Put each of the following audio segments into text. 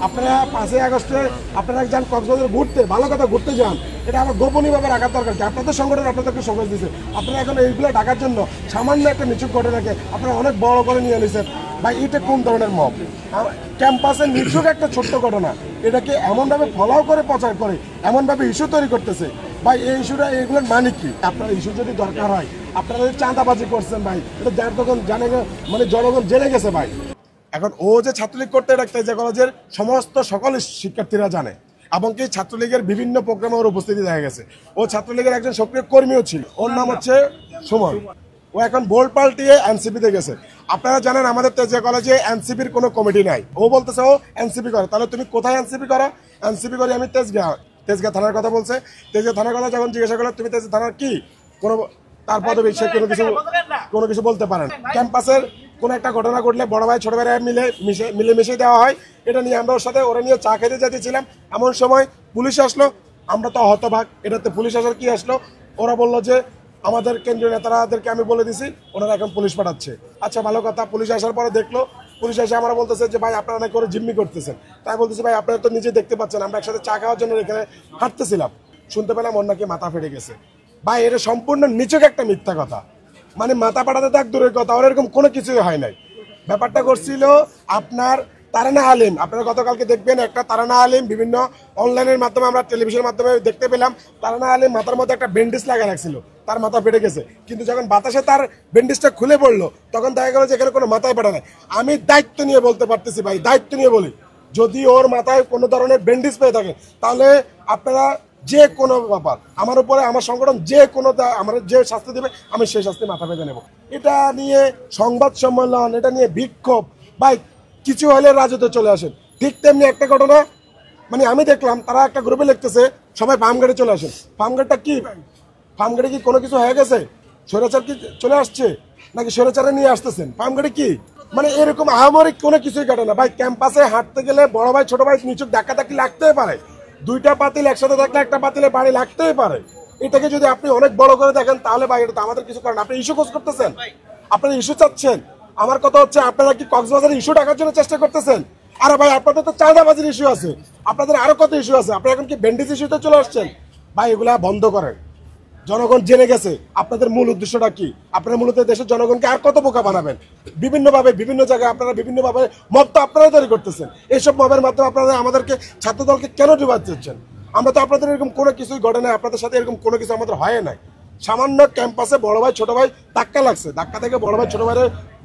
আপনারা 5ই আগস্টে আপনারা যান কক্সবাজার ঘুরতে, ভালো কথা ঘুরতে যান, এটা আমার গোপনীয়ভাবে রাখার দরকার কি? আপনাদের সংগঠন আপনাদেরকে সহজ দিয়েছে, আপনারা এখন এইগুলো ঢাকার জন্য সামান্য একটা নিচু ঘটনাকে আপনারা অনেক বড় করে নিয়ে নিয়েছেন। ভাই এটা কোন ধরনের মব? ক্যাম্পাসের নিচুক একটা ছোট্ট ঘটনা এটাকে এমনভাবে ফলাও করে প্রচার করে, এমনভাবে ইস্যু তৈরি করতেছে। ভাই এই ইস্যুটা এগুলোর মানে কি? আপনার ইস্যু যদি দরকার হয়, আপনারা চাঁদাবাজি করছেন ভাই, এটা যার তখন জানে, মানে জনগণ জেনে গেছে ভাই। এখন ও যে ছাত্রলীগ করতে রাখতে যে কলেজের সমস্ত সকল শিক্ষার্থীরা জানে, এবং কি ছাত্রলীগের বিভিন্ন প্রোগ্রামে ওর উপস্থিতি দেখা গেছে। ও ছাত্রলীগের একজন সক্রিয় কর্মীও ছিল, ওর নাম হচ্ছে সুমন। ও এখন বোর্ড পাল্টিয়ে এনসিপিতে গেছে। আপনারা জানেন আমাদের তেজগাঁ কলেজে এনসিপির কোনো কমিটি নাই। ও বলতেছে ও এনসিপি করে, তাহলে তুমি কোথায় এনসিপি করো? এনসিপি করি আমি তেজগাঁ থানার কথা বলছে। তেজগাঁ থানার কথা যখন জিজ্ঞাসা করলো তুমি তেজগাঁ থানার কি কোনো, তার পদবি সে কোনো কিছু বলতে পারেন। ক্যাম্পাসের কোনো একটা ঘটনা ঘটলে বড় ভাই ছোট ভাই মিলেমিশে দেওয়া হয়। এটা নিয়ে আমরা ওর সাথে ওরা নিয়ে চা খেতে যেতেছিলাম, এমন সময় পুলিশ আসলো। আমরা তো হতবাক, এটাতে পুলিশ আসার কি আসলো? ওরা বললো যে আমাদের কেন্দ্রীয় নেতারাদেরকে আমি বলে দিছি, ওনারা এখন পুলিশ পাঠাচ্ছে। আচ্ছা ভালো কথা, পুলিশ আসার পরে দেখলো, পুলিশ এসে আমরা বলতেছে যে ভাই আপনারা নাকি করে জিম্মি করতেছেন। তাই বলতেছে ভাই আপনারা তো নিজে দেখতে পাচ্ছেন, আমরা একসাথে চা খাওয়ার জন্য এখানে হাঁটতেছিলাম, শুনতে পেলাম ওর নাকি মাথা ফেটে গেছে। ভাই এটা সম্পূর্ণ নিচক একটা মিথ্যা কথা, মানে মাথা পাঠাতে তো এক দূরের কথা, ওর এরকম কোনো কিছুই হয় নাই। ব্যাপারটা করছিল আপনার তারানা আলিম। আপনারা গতকালকে দেখবেন একটা তারানা আলিম বিভিন্ন অনলাইনের মাধ্যমে আমরা টেলিভিশনের মাধ্যমে দেখতে পেলাম, তারানা আলিম মাথার মধ্যে একটা ব্যান্ডেজ লাগা রাখছিল, তার মাথা ফেটে গেছে। কিন্তু যখন বাতাসে তার ব্যান্ডেজটা খুলে পড়লো তখন দেখা গেল যে এখানে কোনো মাথায় পাঠা নাই। আমি দায়িত্ব নিয়ে বলতে পারতেছি ভাই, দায়িত্ব নিয়ে বলি, যদি ওর মাথায় কোনো ধরনের ব্যান্ডেজ পেয়ে থাকে তাহলে আপনারা যে কোনো ব্যাপার আমার উপরে, আমার সংগঠন যে কোনো আমার যে শাস্তি দেবে আমি সেই শাস্তি মাথা পেতে নেব। এটা নিয়ে সংবাদ সম্মেলন, এটা নিয়ে বিক্ষোভ, ভাই কিছু হলে রাজত্বে চলে আসেন। ঠিক তেমনি একটা ঘটনা, মানে আমি দেখলাম তারা একটা গ্রুপে লিখতেছে সবাই ফার্মগেটে চলে আসেন। ফার্মগেটটা কি? ফার্মগেটে কি কোনো কিছু হয়ে গেছে? স্বৈরাচার কি চলে আসছে নাকি স্বৈরাচারে নিয়ে আসতেছেন? ফার্মগেটে কি? মানে এরকম আহামরিক কোনো কিছুই ঘটে না ভাই। ক্যাম্পাসে হাঁটতে গেলে বড় ভাই ছোট ভাই নিচুক ধাক্কাধাক্কি লাগতেই পারে, দুইটা পাতিল একসাথে থাকলে একটা পাতিলে বাড়ি লাগতেই পারে। এটাকে যদি আপনি অনেক বড় করে দেখেন তাহলে ভাই এটা তো আমাদের কিছু করেন। আপনি ইস্যু খোঁজ করতেছেন, আপনারা ইস্যু চাচ্ছেন। আমার কথা হচ্ছে আপনারা কি কক্সবাজারের ইস্যু ডাকার জন্য চেষ্টা করতেছেন? আরে ভাই আপনাদের তো চাঁদাবাজির ইস্যু আছে, আপনাদের আরো কত ইস্যু আছে, আপনারা এখন কি ব্যান্ডেজ ইস্যুতে চলে আসছেন? ভাই এগুলা বন্ধ করেন। জনগণ জেনে গেছে আপনাদের মূল উদ্দেশ্যটা কি। আপনারা মূলত দেশের জনগণকে আর কত বোকা বানাবেন? বিভিন্নভাবে বিভিন্ন জায়গায় আপনারা বিভিন্নভাবে মব তো আপনারা তৈরি করতেছেন। এইসব মবের মাধ্যমে আপনারা আমাদেরকে ছাত্রদলকে কেন ডুবাচ্ছেন? আমরা তো আপনাদের এরকম কোনো কিছুই ঘটে নাই, আপনাদের সাথে এরকম কোনো কিছু আমাদের হয় নাই। সামান্য ক্যাম্পাসে বড় ভাই ছোট ভাই ধাক্কা লাগছে, ধাক্কা থেকে বড় ভাই ছোট ভাই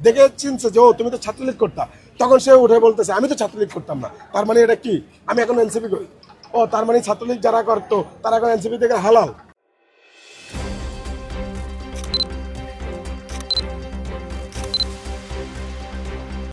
দেখে চিনছে যে ও তুমি তো ছাত্রলীগ করতা, তখন সে উঠে বলতেছে আমি তো ছাত্রলীগ করতাম না, তার মানে এটা কি আমি এখন এনসিপি করি। ও তার মানে ছাত্রলীগ যারা করতো তারা এখন এনসিপি থেকে হালাল।